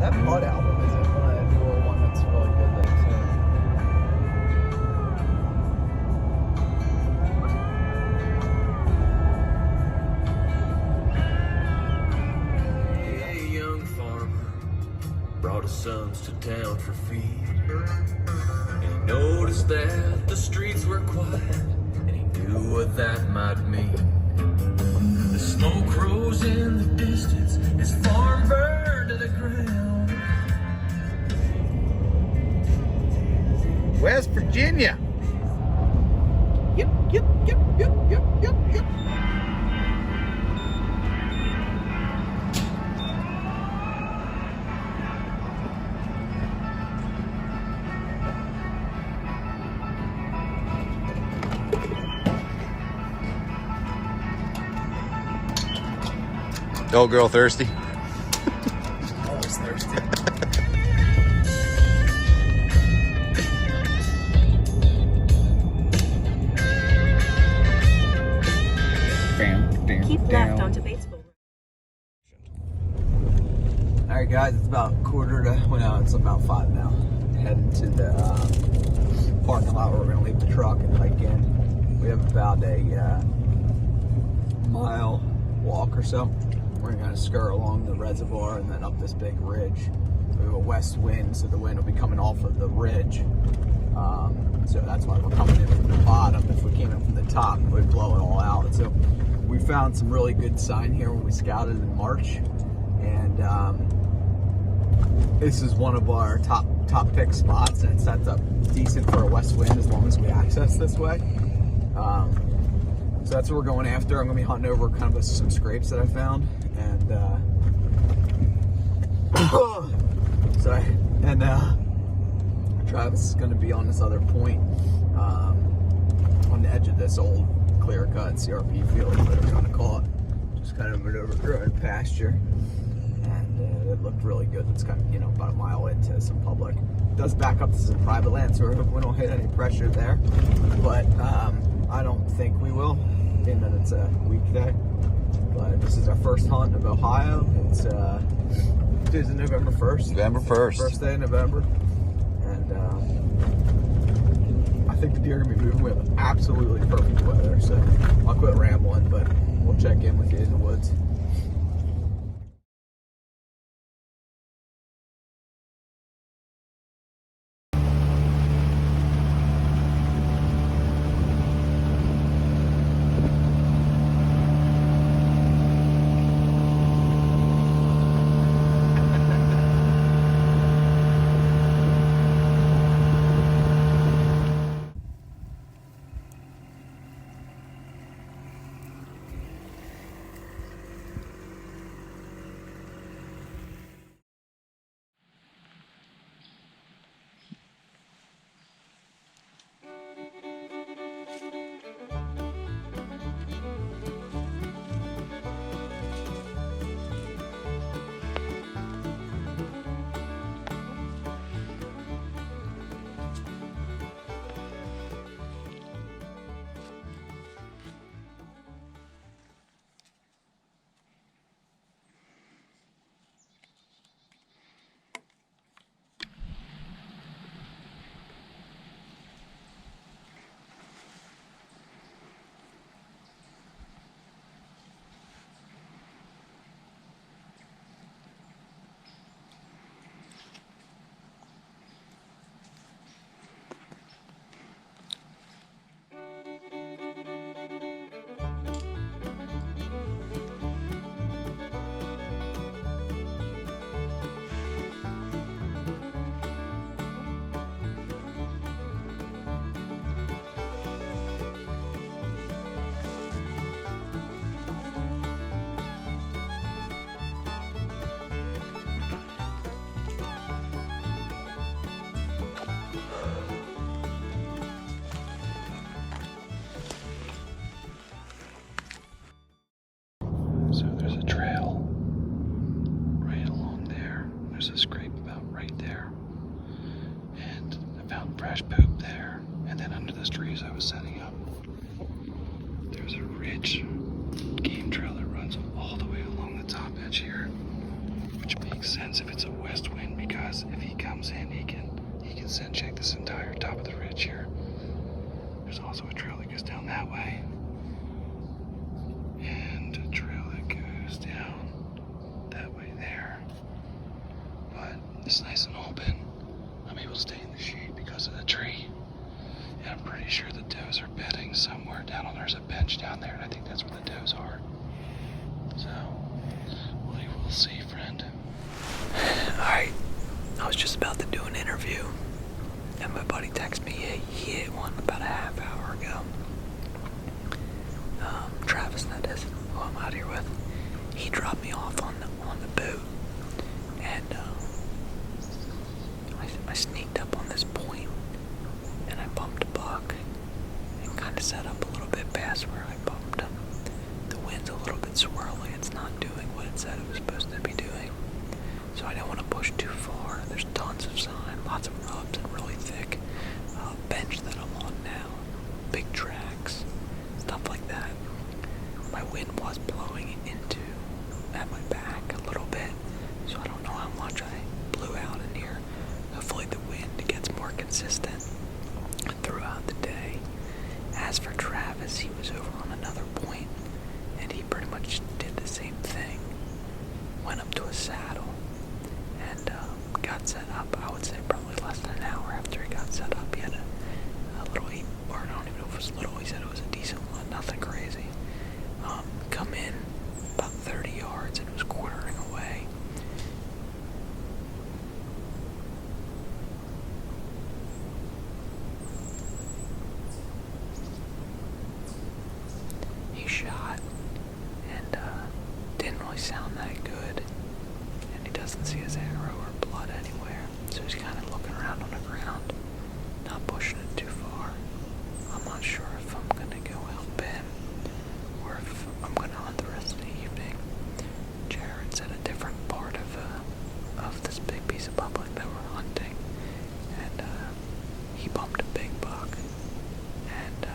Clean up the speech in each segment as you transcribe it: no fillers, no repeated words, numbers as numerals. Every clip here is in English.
That Mud album is a newer one that's really good A young farmer brought his sons to town for feed. And he noticed that the streets were quiet, and he knew what that might mean. The smoke rose in the distance, his farm burned to the ground. West Virginia. Yep. Old girl thirsty. Always thirsty. Keep left onto Batesville. Alright guys, it's about it's about 5 now. Heading to the parking lot where we're going to leave the truck and hike in. We have about a mile walk or so. We're going to skirt along the reservoir and then up this big ridge. We have a west wind, so the wind will be coming off of the ridge. So that's why we're coming in from the bottom. If we came in from the top, we'd blow it all out. So we found some really good sign here when we scouted in March. And this is one of our top pick spots, and it sets up decent for a west wind as long as we access this way. So that's what we're going after. I'm going to be hunting over kind of some scrapes that I found. And Travis is going to be on this other point on the edge of this old clear cut CRP field, whatever you want to call it. Just kind of an overgrown pasture. And it looked really good. It's kind of, about a mile into some public. It does back up to some private land, so we don't hit any pressure there. But I don't think we will, being that it's a weekday. But this is our first hunt of Ohio. It's Tuesday, November 1st. November 1st. First day of November. And I think the deer are going to be moving. We have absolutely perfect weather. So I'll quit rambling, but we'll check in with you in the woods. makes sense if it's a west wind, because if he comes in, he can send check this entire top of the ridge here. There's also a trail that goes down that way, and a trail that goes down that way there. But it's nice and open. I'm able to stay in the shade because of the tree. And I'm pretty sure the does are bedding somewhere down on, there's a bench down there, and I think that's where the does are. So, we will see, friend. Alright, I was just about to do an interview, and my buddy texted me, he hit one about a half hour ago. Travis, that is, who I'm out here with. He dropped me off on the boat, and I sneaked up on this point, and I bumped a buck, and kind of set up a little bit past where I bumped him. The wind's a little bit swirly, it's not doing what it said it was supposed to be doing, so I don't want to push too far. There's tons of sign, lots of rubs, and really thick bench that I'm on now, big tracks, stuff like that. My wind was blowing into at my back a little bit, so I don't know how much I blew out in here. Hopefully the wind gets more consistent throughout the day. As for Travis, he was over on another point, and he pretty much did the same thing. Went up to a saddle and got set up. I would say probably less than an hour after he got set up. He had a little, or I don't even know if it was little, he said it was a decent one, nothing crazy. Come in about 30 yards and it was quartering away. He shot and didn't really sound that good, and he doesn't see his arrow or blood anywhere, so he's kind of looking around on the ground, not pushing it too far. I'm not sure if I'm gonna go help him or if I'm gonna hunt the rest of the evening. Jarrett's at a different part of this big piece of public that we're hunting, and he bumped a big buck, and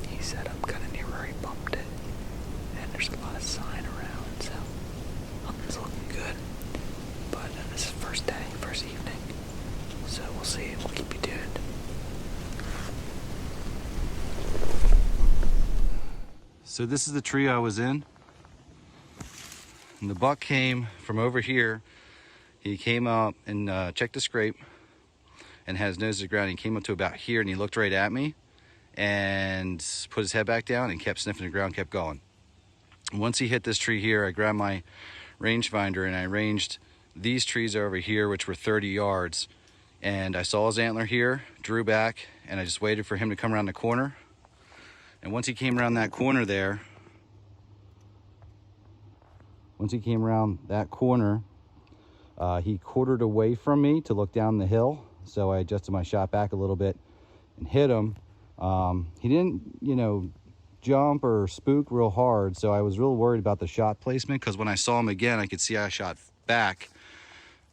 he set up kind of near where he bumped it, and there's a lot of sign around, so hunting's looking good. But this is first day, first evening, so we'll see. We'll keep you tuned. So this is the tree I was in, and the buck came from over here. He came up and checked the scrape and had his nose to the ground. He came up to about here, and he looked right at me and put his head back down and kept sniffing the ground, kept going. Once he hit this tree here, I grabbed my rangefinder and I ranged these trees over here, which were 30 yards, and I saw his antler here, drew back, and I just waited for him to come around the corner. And once he came around that corner there, he quartered away from me to look down the hill, so I adjusted my shot back a little bit and hit him. He didn't, jump or spook real hard, so I was real worried about the shot placement, because when I saw him again, I could see I shot back.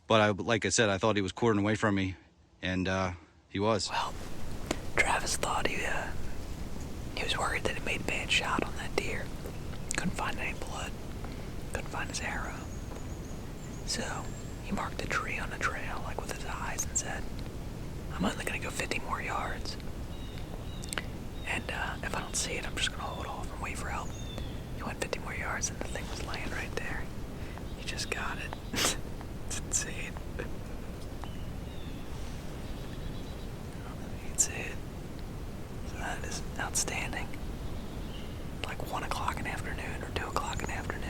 But like I said, I thought he was quartering away from me, and he was. Well, Travis thought he was worried that he made a bad shot on that deer. Couldn't find any blood. Couldn't find his arrow. So he marked a tree on the trail, like with his eyes, and said, I'm only gonna go 50 more yards. And if I don't see it, I'm just gonna hold off and wait for help. He went 50 more yards and the thing was laying right there. He just got it. It's insane. You can see it. So that is outstanding. Like 1 o'clock in the afternoon or 2 o'clock in the afternoon.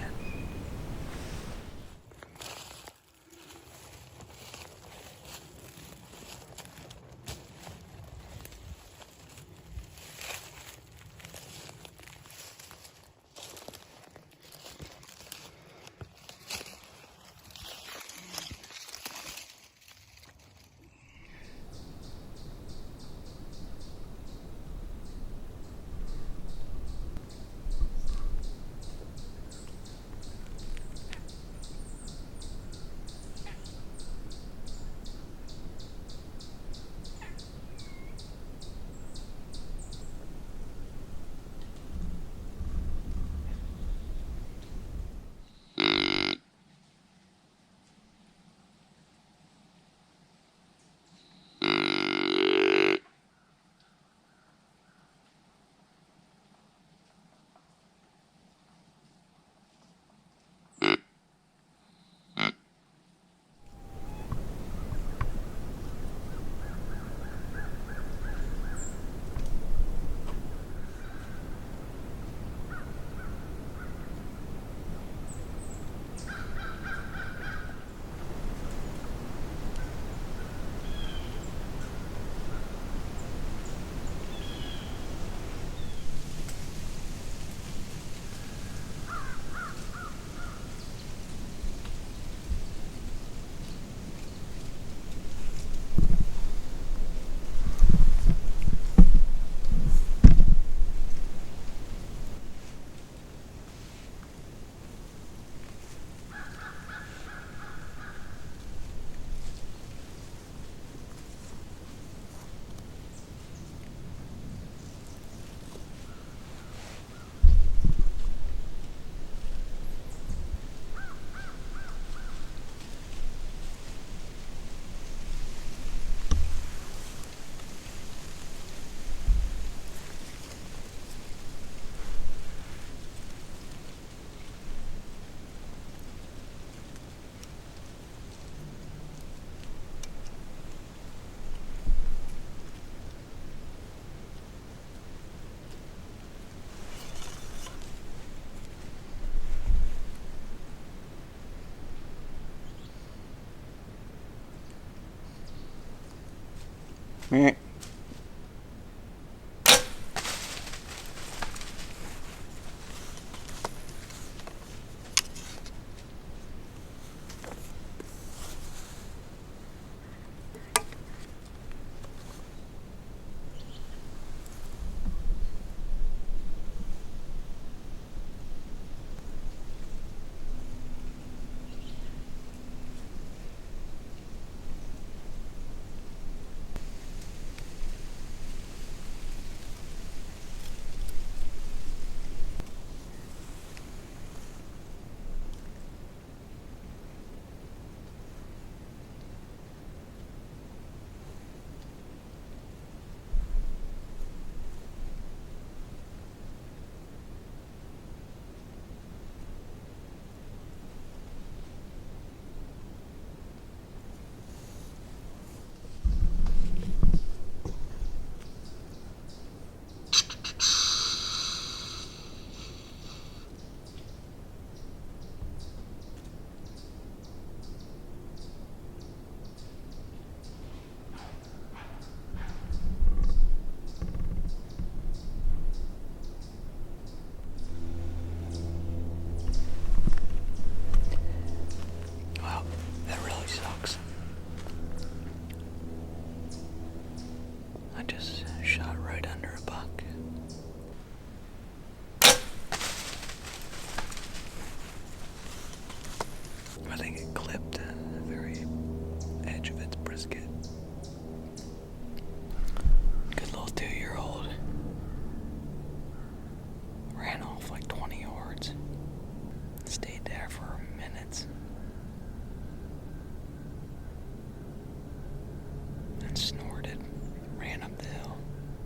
Meh. Wow, that really sucks. I just shot right under a buck. I think it clipped the very edge of its brisket. Good little 2-year-old. Ran off like 20 yards. Stayed there for minutes. And snorted. Ran up the hill.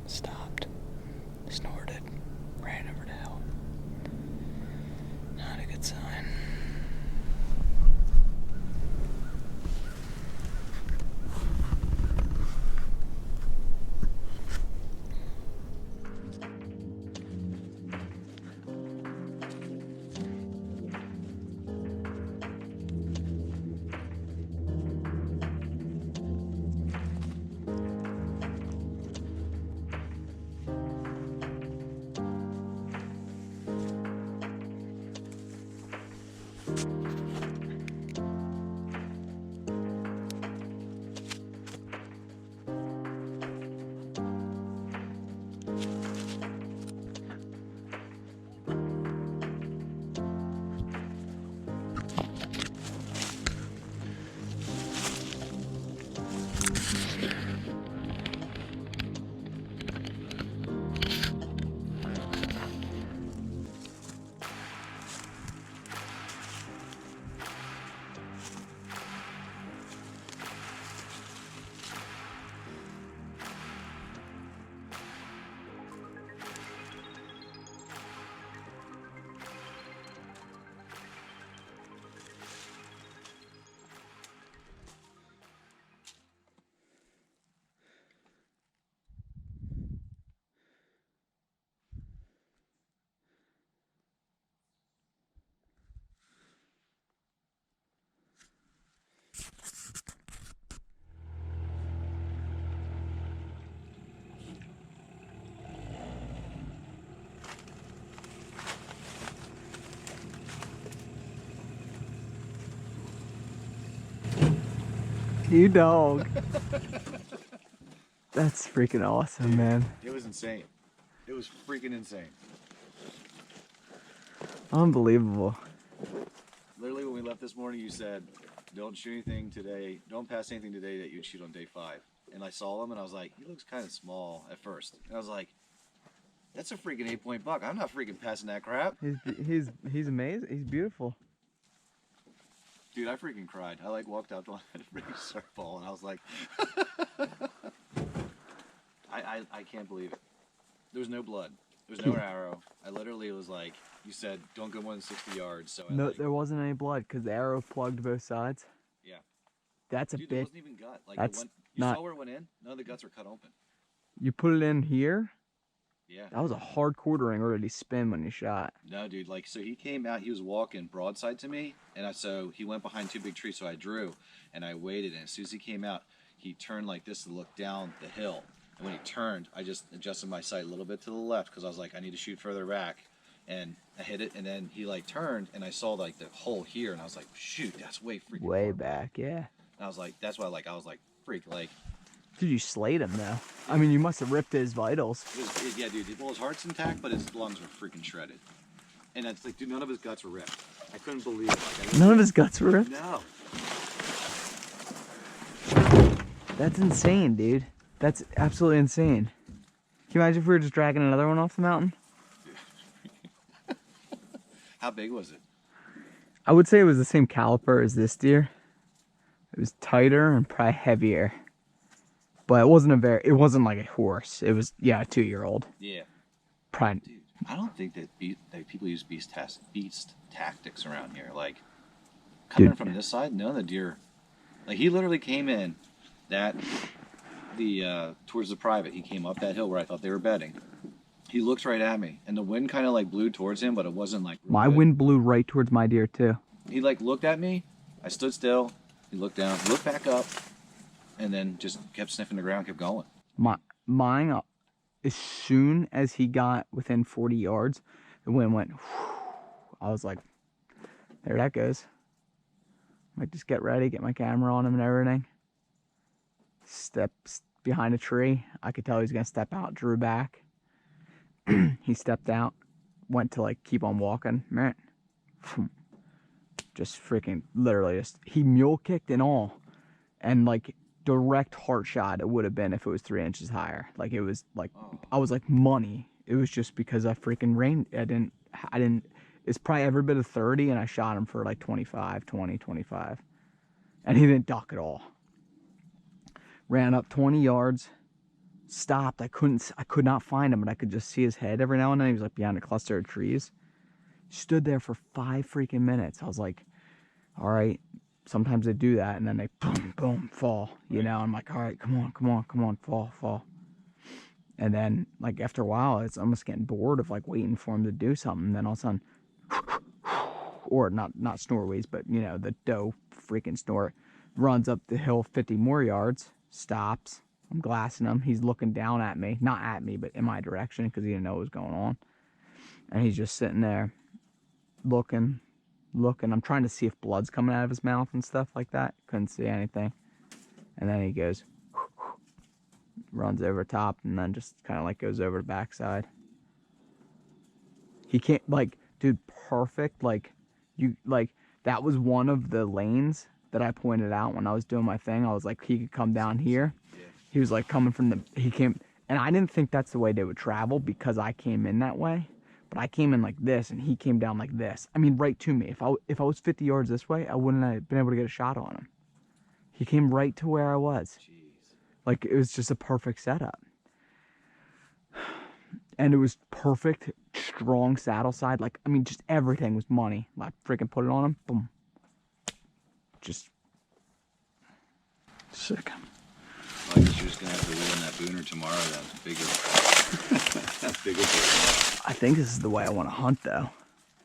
Stopped. Snorted. Ran over the hill. Not a good sign. You dog. That's freaking awesome, man. It was insane. It was freaking insane. Unbelievable. Literally, when we left this morning, you said, don't shoot anything today. Don't pass anything today that you'd shoot on day 5. And I saw him, and I was like, he looks kind of small at first. And I was like, that's a freaking 8-point buck. I'm not freaking passing that crap. He's amazing. He's beautiful. Dude, I freaking cried. I like walked out to a freaking circle, and I was like, I can't believe it. There was no blood. There was no arrow. I literally was like, you said, don't go more than 60 yards. So No, there wasn't any blood because the arrow plugged both sides. Yeah. That's a Dude, there bit. wasn't even gut. Like That's you not. saw where it went in? None of the guts were cut open. You put it in here. Yeah. That was a hard quartering, or did he spin when you shot? No, dude. Like, so he came out. He was walking broadside to me, and so he went behind 2 big trees. So I drew, and I waited. And as soon as he came out, he turned like this to look down the hill. And when he turned, I just adjusted my sight a little bit to the left because I was like, I need to shoot further back. And I hit it, and then he like turned, and I saw like the hole here, and I was like, shoot, that's way freaking Way far back, yeah. And I was like, that's why I was like, freak, like. Dude, you slayed him though. I mean, you must have ripped his vitals. Yeah, dude. Well, his heart's intact, but his lungs were freaking shredded. And it's like, dude, none of his guts were ripped. I couldn't believe it. Like, None of his guts were ripped? No. That's insane, dude. That's absolutely insane. Can you imagine if we were just dragging another one off the mountain? How big was it? I would say it was the same caliper as this deer. It was tighter and probably heavier. But it wasn't like a horse. It was, yeah, a 2-year-old. Yeah. Probably. Dude, I don't think that people use beast tactics around here. Like, coming from this side, none of the deer, like he literally came in towards the private. He came up that hill where I thought they were bedding. He looks right at me, and the wind kind of like blew towards him, but it wasn't like my wind blew right towards my deer too. He like looked at me. I stood still. He looked down, looked back up, and then just kept sniffing the ground, kept going. Mine, as soon as he got within 40 yards, the wind went. I was like, there that goes. Might just get ready, get my camera on him and everything. Steps behind a tree. I could tell he was gonna step out. Drew back. He stepped out, went to like keep on walking, man. Just freaking literally he mule kicked and all, and like direct heart shot it would have been if it was 3 inches higher. Like it was like I was like money. It was just because I freaking rained. I didn't. It's probably every bit of 30, and I shot him for like 25, 20, 25, and he didn't duck at all. Ran up 20 yards. Stopped. I could not find him, but I could just see his head every now and then. He was like behind a cluster of trees. Stood there for 5 freaking minutes. I was like, all right, sometimes they do that, and then they boom, boom, fall, you know. I'm like, all right, come on, fall. And then like after a while, it's almost getting bored of like waiting for him to do something. And then all of a sudden, or not snorwees, but you know, the doe freaking snort, runs up the hill 50 more yards, stops. I'm glassing him. He's looking down at me. Not at me, but in my direction because he didn't know what was going on. And he's just sitting there looking. I'm trying to see if blood's coming out of his mouth and stuff like that. Couldn't see anything. And then he goes, runs over top, and then just kind of like goes over the backside. He can't, like, dude, perfect. Like, that was one of the lanes that I pointed out when I was doing my thing. I was like, he could come down here. He was like coming from and I didn't think that's the way they would travel because I came in that way, but I came in like this and he came down like this. I mean, right to me. If I was 50 yards this way, I wouldn't have been able to get a shot on him. He came right to where I was. Jeez. Like, it was just a perfect setup. And it was perfect, strong saddle side. Like, I mean, just everything was money. I freaking put it on him. Boom. Just sick. I guess you're just going to have to wheel in that booner tomorrow then. That's bigger. I think this is the way I want to hunt, though.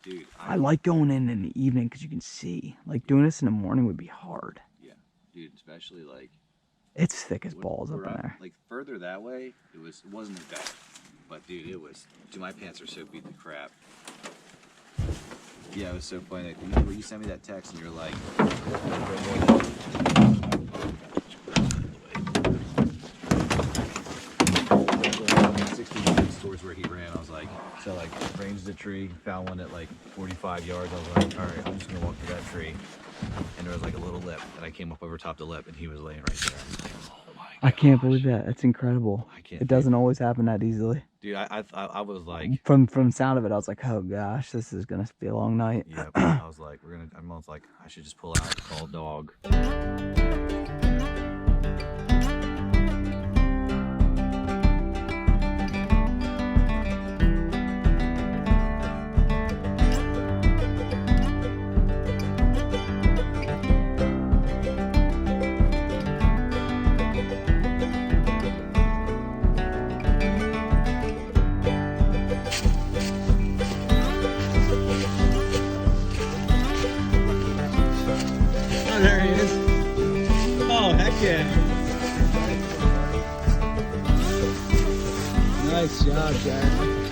Dude, I like going in the evening because you can see. Like, doing this in the morning would be hard. Yeah, dude, especially like... It's thick as balls up in there. Like, further that way, it wasn't as bad. But, dude, it was... Dude, my pants are so beat to crap. Yeah, it was so funny. Like, remember you sent me that text and you're like... 60 stores where he ran. I was like, so like ranged the tree, found one at like 45 yards. I was like, all right, I'm just gonna walk through that tree. And there was like a little lip, and I came up over top the lip, and he was laying right there. I was like, oh my gosh. I can't believe that. That's incredible. It doesn't always happen that easily. Dude, I was like, from the sound of it, I was like, oh gosh, this is gonna be a long night. Yeah, I was like, I'm almost like, I should just pull out, call a dog. There he is. Oh, heck yeah. Nice job, Jarrett.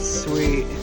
Sweet.